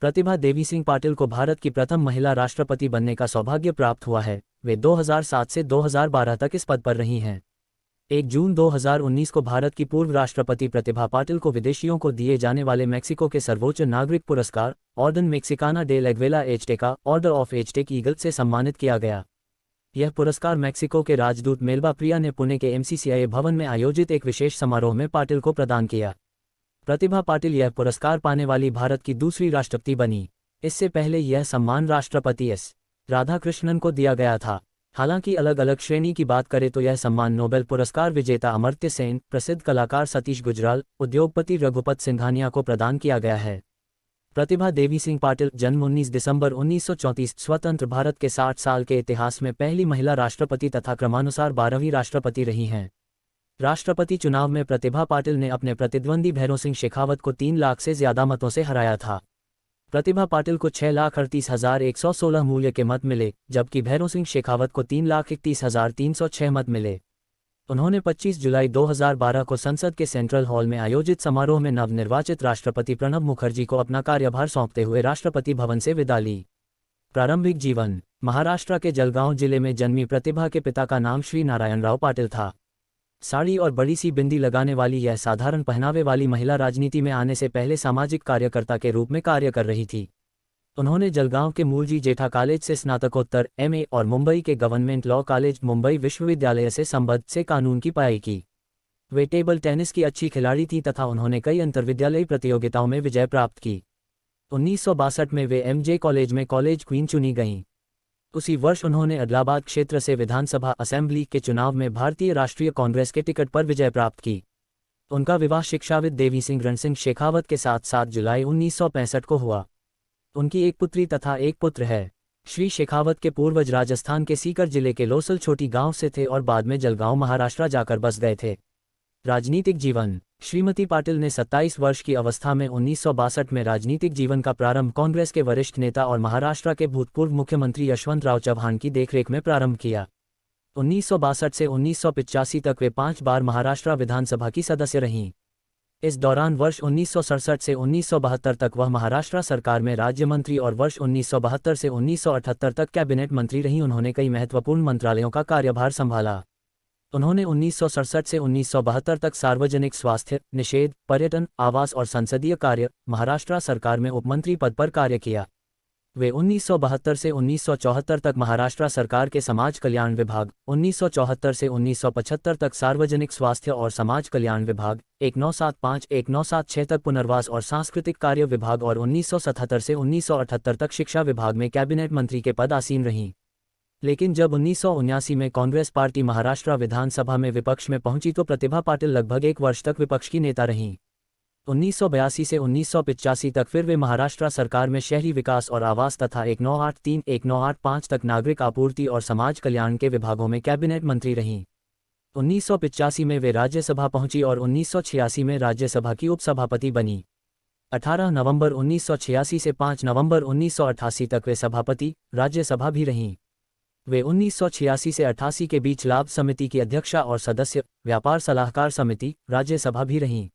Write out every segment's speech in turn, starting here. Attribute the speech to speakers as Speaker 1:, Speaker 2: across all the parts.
Speaker 1: प्रतिभा देवी सिंह पाटिल को भारत की प्रथम महिला राष्ट्रपति बनने का सौभाग्य प्राप्त हुआ है। वे 2007 से 2012 तक इस पद पर रही हैं। 1 जून 2019 को भारत की पूर्व राष्ट्रपति प्रतिभा पाटिल को विदेशियों को दिए जाने वाले मेक्सिको के सर्वोच्च नागरिक पुरस्कार Orden Mexicana de l'Aguila Azteca Order of Aztec Eagle से सम्मानित किया गया। यह पुरस्कार मेक्सिको के राजदूत मेल्बा प्रिया ने पुणे के MCCIA भवन में आयोजित एक विशेष समारोह में पाटिल को प्रदान किया। प्रतिभा पाटिल यह पुरस्कार पाने वाली भारत की दूसरी राष्ट्रपति बनी। इससे पहले यह सम्मान राष्ट्रपति S. राधाकृष्णन को दिया गया था। हालांकि अलग अलग श्रेणी की बात करें तो यह सम्मान नोबेल पुरस्कार विजेता अमर्त्य सेन, प्रसिद्ध कलाकार सतीश गुजराल, उद्योगपति रघुपत सिंघानिया को प्रदान किया गया है। प्रतिभा देवी सिंह पाटिल जन्म 19 दिसंबर 1934 स्वतंत्र भारत के 60 साल के इतिहास में पहली महिला राष्ट्रपति तथा क्रमानुसार 12वीं राष्ट्रपति रही हैं। राष्ट्रपति चुनाव में प्रतिभा पाटिल ने अपने प्रतिद्वंदी भैरों सिंह शेखावत को 3 लाख से ज्यादा मतों से हराया था। प्रतिभा पाटिल को 6,38,116 मूल्य के मत मिले, जबकि भैरों सिंह शेखावत को 3,31,306 मत मिले। उन्होंने 25 जुलाई 2012 को संसद के सेंट्रल हॉल में आयोजित समारोह में नवनिर्वाचित राष्ट्रपति प्रणब मुखर्जी को अपना कार्यभार सौंपते हुए राष्ट्रपति भवन से विदा ली। प्रारंभिक जीवन। महाराष्ट्र के जलगांव जिले में जन्मी प्रतिभा के पिता का नाम श्री नारायणराव पाटिल था। साड़ी और बड़ी सी बिंदी लगाने वाली यह साधारण पहनावे वाली महिला राजनीति में आने से पहले सामाजिक कार्यकर्ता के रूप में कार्य कर रही थी। उन्होंने जलगांव के मूलजी जेठा कॉलेज से स्नातकोत्तर MA और मुंबई के गवर्नमेंट लॉ कॉलेज मुंबई विश्वविद्यालय से संबद्ध से कानून की पढ़ाई की। वे टेबल टेनिस की अच्छी खिलाड़ी थीं तथा उन्होंने कई अंतर्विद्यालयी प्रतियोगिताओं में विजय प्राप्त की। 1962 में वे MJ कॉलेज में कॉलेज क्वीन चुनी गईं। उसी वर्ष उन्होंने अदलाबाद क्षेत्र से विधानसभा असेंबली के चुनाव में भारतीय राष्ट्रीय कांग्रेस के टिकट पर विजय प्राप्त की। उनका विवाह शिक्षाविद देवी सिंह रण सिंह शेखावत के साथ 7 जुलाई 1965 को हुआ। उनकी एक पुत्री तथा एक पुत्र है। श्री शेखावत के पूर्वज राजस्थान के सीकर जिले के लोसल छोटी गांव से थे और बाद में जलगांव महाराष्ट्र जाकर बस गए थे। राजनीतिक जीवन। श्रीमती पाटिल ने 27 वर्ष की अवस्था में 1962 में राजनीतिक जीवन का प्रारंभ कांग्रेस के वरिष्ठ नेता और महाराष्ट्र के भूतपूर्व मुख्यमंत्री यशवंतराव चव्हाण की देखरेख में प्रारंभ किया। 1962 से 1985 तक वे 5 बार महाराष्ट्र विधानसभा की सदस्य रहीं। इस दौरान वर्ष 1967 से 1972 तक वह महाराष्ट्र सरकार में राज्य मंत्री और वर्ष 1972 से 1978 तक कैबिनेट मंत्री रहीं। उन्होंने कई महत्वपूर्ण मंत्रालयों का कार्यभार संभाला। उन्होंने 1967 से 1972 तक सार्वजनिक स्वास्थ्य, निषेध, पर्यटन, आवास और संसदीय कार्य, महाराष्ट्र सरकार में उपमंत्री पद पर कार्य किया। वे 1972 से 1974 तक महाराष्ट्र सरकार के समाज कल्याण विभाग, 1974 से 1975 तक सार्वजनिक स्वास्थ्य और समाज कल्याण विभाग, 1975-1976 तक पुनर्वास और सांस्कृतिक कार्य विभाग और 1977 से 1978 तक शिक्षा विभाग में कैबिनेट मंत्री के पद आसीन रहीं। लेकिन जब 1979 में कांग्रेस पार्टी महाराष्ट्र विधानसभा में विपक्ष में पहुंची तो प्रतिभा पाटिल लगभग 1 वर्ष तक विपक्ष की नेता रहीं। 1982 से 1985 तक फिर वे महाराष्ट्र सरकार में शहरी विकास और आवास तथा 1983-1985 तक नागरिक आपूर्ति और समाज कल्याण के विभागों में कैबिनेट मंत्री रहीं। 1985 में वे राज्यसभा पहुंची और 1986 में राज्यसभा की उपसभापति बनी। 18 नवंबर 1986 से 5 नवंबर 1988 तक वे सभापति, राज्यसभा भी रहीं। वे 1986 से 88 के बीच लाभ समिति की अध्यक्षा और सदस्य, व्यापार सलाहकार समिति, राज्यसभा भी रहीं।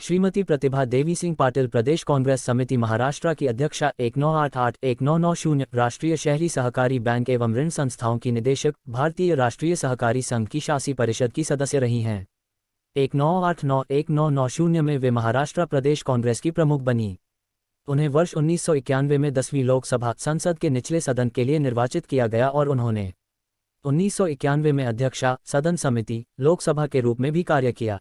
Speaker 1: श्रीमती प्रतिभा देवी सिंह पाटिल प्रदेश कांग्रेस समिति महाराष्ट्र की अध्यक्षा, 1988-1990 राष्ट्रीय शहरी सहकारी बैंक एवं ऋण संस्थाओं की निदेशक, भारतीय राष्ट्रीय सहकारी संघ की शासी परिषद की सदस्य रही हैं। 1989-1990 में वे महाराष्ट्र प्रदेश कांग्रेस की प्रमुख बनी। उन्हें वर्ष 1991 में 10वीं लोकसभा संसद के निचले सदन के लिए निर्वाचित किया गया और उन्होंने 1991 में अध्यक्षा, सदन समिति, लोकसभा के रूप में भी कार्य किया।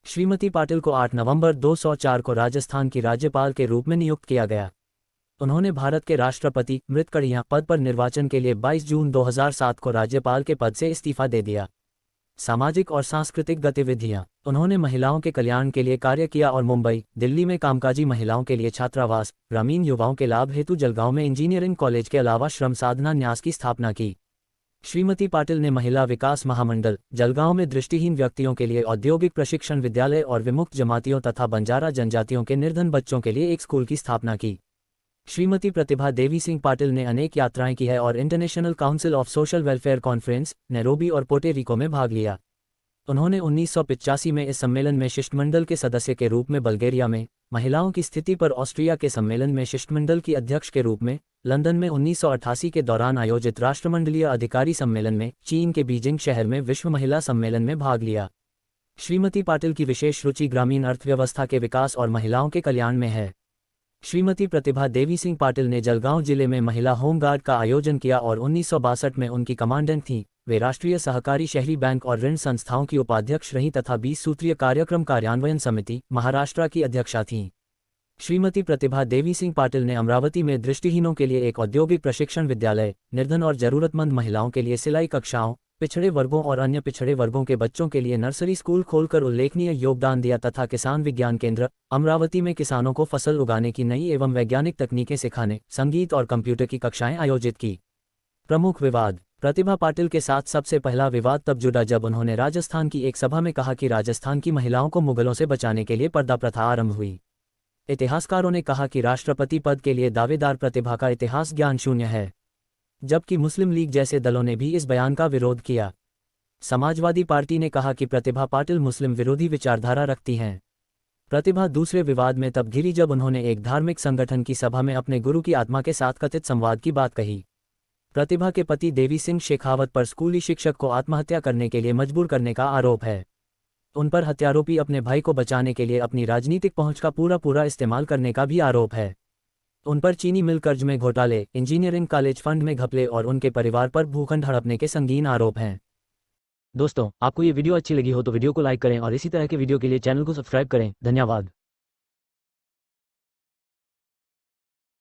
Speaker 1: श्रीमती पाटिल को 8 नवंबर 2004 को राजस्थान की राज्यपाल के रूप में नियुक्त किया गया। उन्होंने भारत के राष्ट्रपति मृतकड़िया पद पर निर्वाचन के लिए 22 जून 2007 को राज्यपाल के पद से इस्तीफा दे दिया। सामाजिक और सांस्कृतिक गतिविधियां। उन्होंने महिलाओं के कल्याण के लिए कार्य किया और मुंबई, दिल्ली में कामकाजी महिलाओं के लिए छात्रावास, ग्रामीण युवाओं के लाभ हेतु जलगांव में इंजीनियरिंग कॉलेज के अलावा श्रम साधना न्यास की स्थापना की। श्रीमती पाटिल ने महिला विकास महामंडल, जलगांव में दृष्टिहीन व्यक्तियों के लिए औद्योगिक प्रशिक्षण विद्यालय और विमुक्त जमातियों तथा बंजारा जनजातियों के निर्धन बच्चों के लिए एक स्कूल की स्थापना की। श्रीमती प्रतिभा देवी सिंह पाटिल ने अनेक यात्राएं की है और international council of social welfare conference, Nairobi और पोर्टोरिको में भाग लिया। उन्होंने 1985 में इस सम्मेलन में शिष्टमंडल के सदस्य के रूप में बल्गेरिया में, महिलाओं की स्थिति पर ऑस्ट्रिया के सम्मेलन में शिष्टमंडल की अध्यक्ष के रूप में लंदन में 1988 के दौरान आयोजित राष्ट्रमंडलीय अधिकारी सम्मेलन में चीन के बीजिंग शहर में विश्व महिला सम्मेलन में भाग लिया। श्रीमती पाटिल की विशेष रुचि ग्रामीण अर्थव्यवस्था के विकास और महिलाओं के कल्याण में है। श्रीमती प्रतिभा देवी सिंह पाटिल ने जलगांव जिले में महिला होमगार्ड का आयोजन किया और 1962 में उनकी कमांडेंट थीं। वे राष्ट्रीय सहकारी शहरी बैंक और ऋण संस्थाओं की उपाध्यक्ष रहीं तथा 20 सूत्रीय कार्यक्रम कार्यान्वयन समिति महाराष्ट्र की अध्यक्षा थीं। श्रीमती प्रतिभा देवी सिंह पाटिल ने अमरावती में दृष्टिहीनों के लिए एक औद्योगिक प्रशिक्षण विद्यालय, निर्धन और जरूरतमंद महिलाओं के लिए सिलाई कक्षाओं, पिछड़े वर्गों और अन्य पिछड़े वर्गों के बच्चों के लिए नर्सरी स्कूल खोलकर उल्लेखनीय योगदान दिया तथा किसान विज्ञान केंद्र अमरावती में किसानों को फसल उगाने की नई एवं वैज्ञानिक तकनीकें सिखाने, संगीत और कंप्यूटर की कक्षाएं आयोजित की। प्रमुख विवाद। प्रतिभा पाटिल के साथ सबसे पहला विवाद तब जुड़ा जब उन्होंने राजस्थान की एक सभा में कहा कि राजस्थान की महिलाओं को मुगलों से बचाने के लिए पर्दा प्रथा आरंभ हुई। इतिहासकारों ने कहा कि राष्ट्रपति पद के लिए दावेदार प्रतिभा का इतिहास ज्ञान शून्य है, जबकि मुस्लिम लीग जैसे दलों ने भी इस बयान का विरोध किया। समाजवादी पार्टी ने कहा कि प्रतिभा पाटिल मुस्लिम विरोधी विचारधारा रखती हैं। प्रतिभा दूसरे विवाद में तब घिरी जब उन्होंने एक धार्मिक संगठन की सभा में अपने गुरु की आत्मा के साथ कथित संवाद की बात कही। प्रतिभा के पति देवी सिंह शेखावत पर स्कूली शिक्षक को आत्महत्या करने के लिए मजबूर करने का आरोप है। उन पर हत्यारोपी अपने भाई को बचाने के लिए अपनी राजनीतिक पहुंच का पूरा इस्तेमाल करने का भी आरोप है। उन पर चीनी मिल कर्ज में घोटाले, इंजीनियरिंग कॉलेज फंड में घपले और उनके परिवार पर भूखंड हड़पने के संगीन आरोप हैं। दोस्तों, आपको ये वीडियो अच्छी लगी हो तो वीडियो को लाइक करें और इसी तरह के वीडियो के लिए चैनल को सब्सक्राइब करें। धन्यवाद।